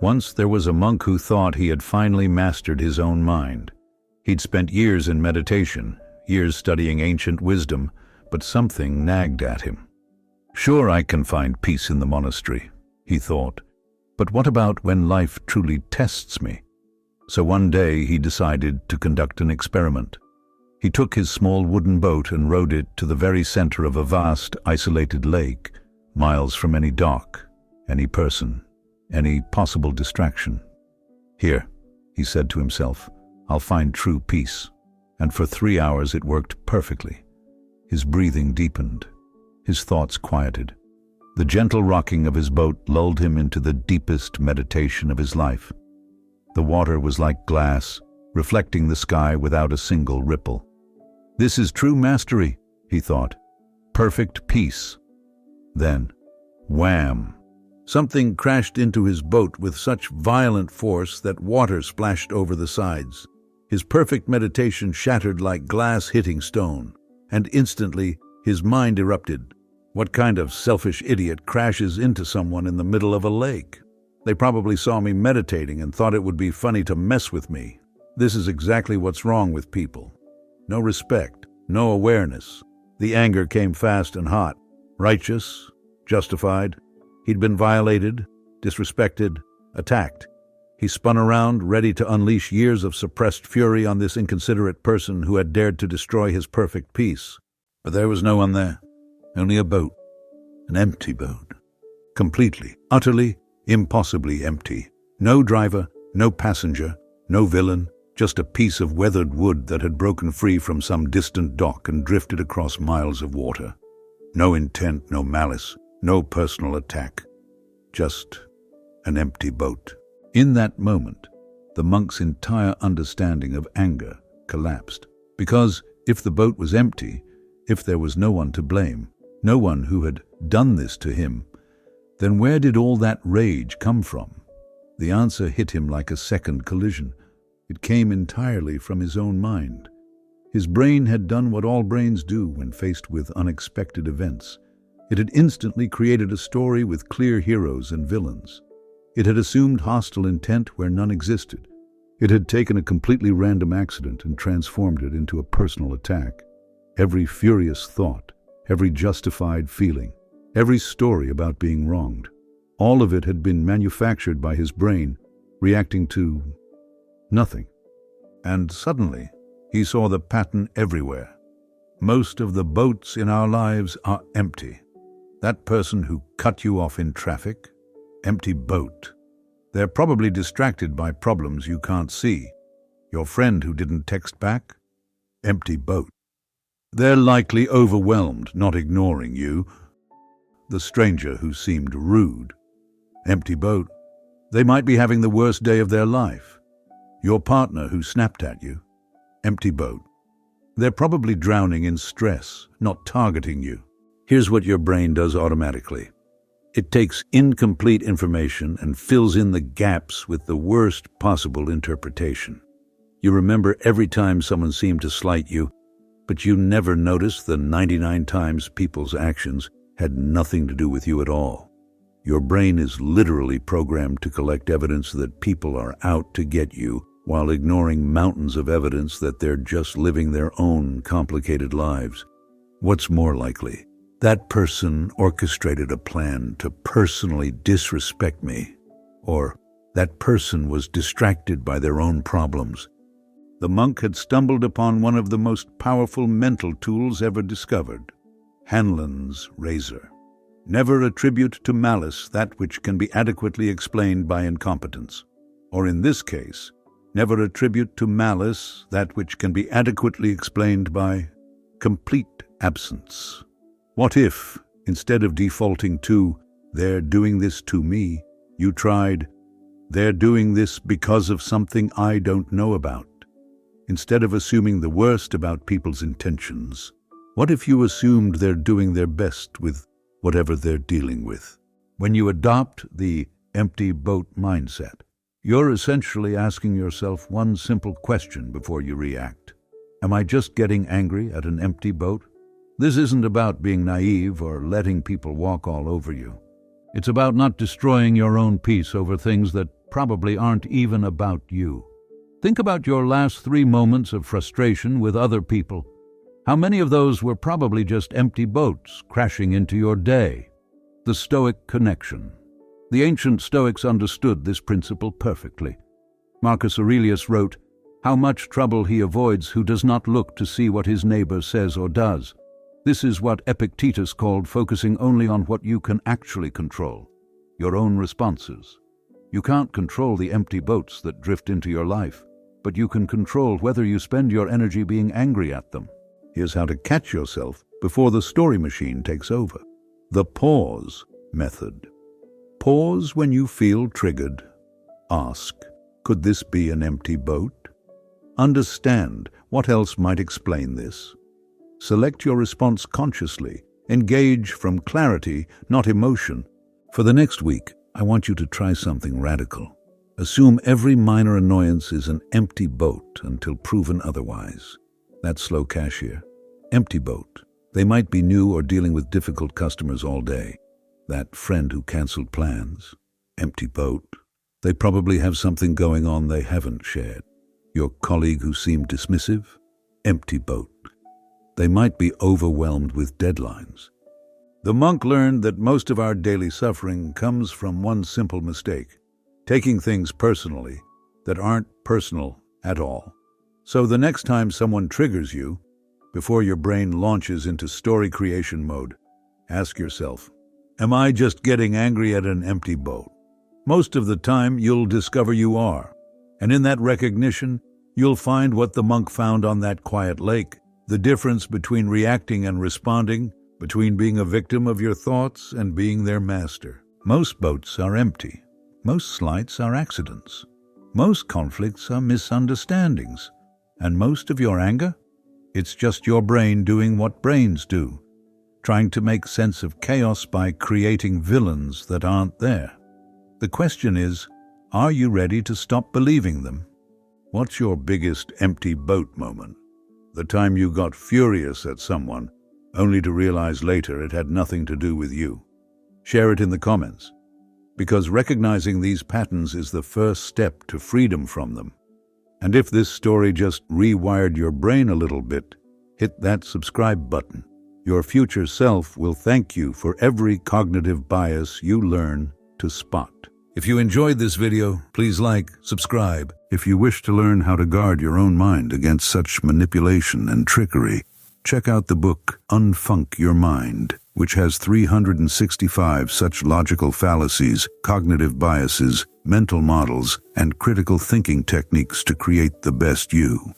Once there was a monk who thought he had finally mastered his own mind. He'd spent years in meditation, years studying ancient wisdom, but something nagged at him. Sure, I can find peace in the monastery, he thought, but what about when life truly tests me? So one day he decided to conduct an experiment. He took his small wooden boat and rowed it to the very center of a vast, isolated lake, miles from any dock, any person, any possible distraction. Here, he said to himself, I'll find true peace. And for 3 hours it worked perfectly. His breathing deepened. His thoughts quieted. The gentle rocking of his boat lulled him into the deepest meditation of his life. The water was like glass, reflecting the sky without a single ripple. This is true mastery, he thought. Perfect peace. Then, wham! Something crashed into his boat with such violent force that water splashed over the sides. His perfect meditation shattered like glass hitting stone, and instantly his mind erupted. What kind of selfish idiot crashes into someone in the middle of a lake? They probably saw me meditating and thought it would be funny to mess with me. This is exactly what's wrong with people. No respect, no awareness. The anger came fast and hot. Righteous, justified. He'd been violated, disrespected, attacked. He spun around, ready to unleash years of suppressed fury on this inconsiderate person who had dared to destroy his perfect peace. But there was no one there. Only a boat. An empty boat. Completely, utterly, impossibly empty. No driver, no passenger, no villain, just a piece of weathered wood that had broken free from some distant dock and drifted across miles of water. No intent, no malice, no personal attack. Just an empty boat. In that moment, the monk's entire understanding of anger collapsed. Because if the boat was empty, if there was no one to blame, no one who had done this to him, then where did all that rage come from? The answer hit him like a second collision. It came entirely from his own mind. His brain had done what all brains do when faced with unexpected events. It had instantly created a story with clear heroes and villains. It had assumed hostile intent where none existed. It had taken a completely random accident and transformed it into a personal attack. Every furious thought, every justified feeling, every story about being wronged, all of it had been manufactured by his brain, reacting to nothing. And suddenly, he saw the pattern everywhere. Most of the boats in our lives are empty. That person who cut you off in traffic, empty boat. They're probably distracted by problems you can't see. Your friend who didn't text back, empty boat. They're likely overwhelmed, not ignoring you. The stranger who seemed rude, empty boat. They might be having the worst day of their life. Your partner who snapped at you, empty boat. They're probably drowning in stress, not targeting you. Here's what your brain does automatically. It takes incomplete information and fills in the gaps with the worst possible interpretation. You remember every time someone seemed to slight you, but you never noticed the 99 times people's actions had nothing to do with you at all. Your brain is literally programmed to collect evidence that people are out to get you, while ignoring mountains of evidence that they're just living their own complicated lives. What's more likely? That person orchestrated a plan to personally disrespect me, or that person was distracted by their own problems. The monk had stumbled upon one of the most powerful mental tools ever discovered, Hanlon's razor. Never attribute to malice that which can be adequately explained by incompetence. Or in this case, never attribute to malice that which can be adequately explained by complete absence. What if, instead of defaulting to, "They're doing this to me," you tried, "They're doing this because of something I don't know about"? Instead of assuming the worst about people's intentions, what if you assumed they're doing their best with whatever they're dealing with? When you adopt the empty boat mindset, you're essentially asking yourself one simple question before you react. Am I just getting angry at an empty boat? This isn't about being naive or letting people walk all over you. It's about not destroying your own peace over things that probably aren't even about you. Think about your last 3 moments of frustration with other people. How many of those were probably just empty boats crashing into your day? The Stoic connection. The ancient Stoics understood this principle perfectly. Marcus Aurelius wrote, "How much trouble he avoids who does not look to see what his neighbor says or does." This is what Epictetus called focusing only on what you can actually control, your own responses. You can't control the empty boats that drift into your life, but you can control whether you spend your energy being angry at them. Here's how to catch yourself before the story machine takes over. The pause method. Pause when you feel triggered. Ask, could this be an empty boat? Understand what else might explain this. Select your response consciously. Engage from clarity, not emotion. For the next week, I want you to try something radical. Assume every minor annoyance is an empty boat until proven otherwise. That slow cashier. Empty boat. They might be new or dealing with difficult customers all day. That friend who canceled plans. Empty boat. They probably have something going on they haven't shared. Your colleague who seemed dismissive. Empty boat. They might be overwhelmed with deadlines. The monk learned that most of our daily suffering comes from one simple mistake, taking things personally that aren't personal at all. So the next time someone triggers you, before your brain launches into story creation mode, ask yourself, am I just getting angry at an empty boat? Most of the time, you'll discover you are. And in that recognition, you'll find what the monk found on that quiet lake. The difference between reacting and responding, between being a victim of your thoughts and being their master. Most boats are empty. Most slights are accidents. Most conflicts are misunderstandings. And most of your anger? It's just your brain doing what brains do, trying to make sense of chaos by creating villains that aren't there. The question is, are you ready to stop believing them? What's your biggest empty boat moment? The time you got furious at someone, only to realize later it had nothing to do with you. Share it in the comments, because recognizing these patterns is the first step to freedom from them. And if this story just rewired your brain a little bit, hit that subscribe button. Your future self will thank you for every cognitive bias you learn to spot. If you enjoyed this video, please like, subscribe. If you wish to learn how to guard your own mind against such manipulation and trickery, check out the book Unfunk Your Mind, which has 365 such logical fallacies, cognitive biases, mental models, and critical thinking techniques to create the best you.